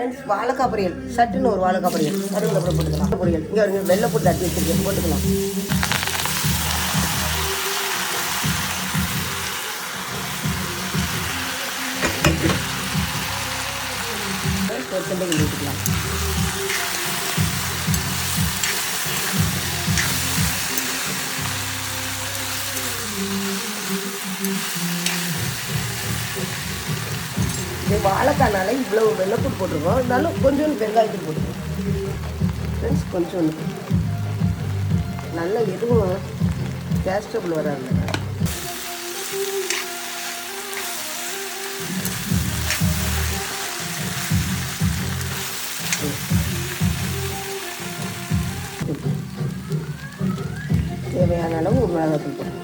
Friends, வாழைக்காய் பொரியல். சட்டுன்னு ஒரு வாழைக்காய் பொரியல் கருவேப்பிலை போட்டுக்கலாம். பொரியல் இங்கே வருங்க, வெள்ளை போட்டு தட்டி வச்சுருக்கேன், போட்டுக்கலாம். கொத்தமல்லி ஊற்றிக்கலாம். இது வாழைக்காய்னால இவ்வளோ வெள்ளைப்பூடு போட்டிருக்கோம். இருந்தாலும் கொஞ்சோண்டு வெங்காயத்துக்கு போட்டுருக்கோம் ஃப்ரெண்ட்ஸ். கொஞ்சோண்டு நல்லா எதுவும் கேஸ்டபிள் வராது. தேவையான அளவு ஒரு மிளகாத்தூள் போட்டுருக்கோம்.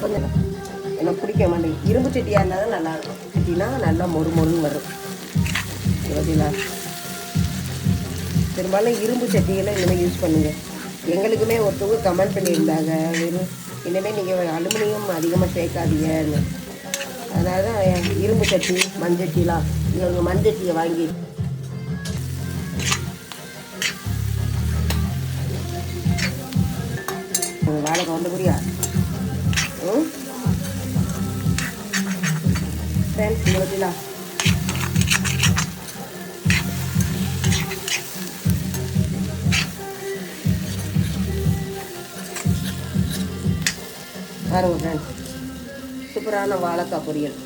கொஞ்சம் எனக்கு பிடிக்க மாட்டேங்குது. இரும்பு சட்டியாக இருந்தால் தான் நல்லாயிருக்கும். சட்டினா நல்லா மொறு மொறுன்னு வரும். பார்த்தீங்களா? பெரும்பாலும் இரும்பு சட்டிகளை இனிமேல் யூஸ் பண்ணுங்கள். எங்களுக்குமே ஒருத்தவங்க கமெண்ட் பண்ணியிருந்தாங்க, வெறும் இனிமேல் நீங்கள் அலுமினியம் அதிகமாக சேர்க்காதீங்கன்னு. அதனால தான் இரும்பு சட்டி மண்சட்டிலாம் இவங்க மண்சட்டியை வாங்கி வாழைக்காய் வந்து புரியா ஃப்ரெண்ட்ஸ். இந்த பற்றிலாம் பாருங்க ஃப்ரெண்ட்ஸ், சூப்பரான வாழைக்காய் பொரியல்.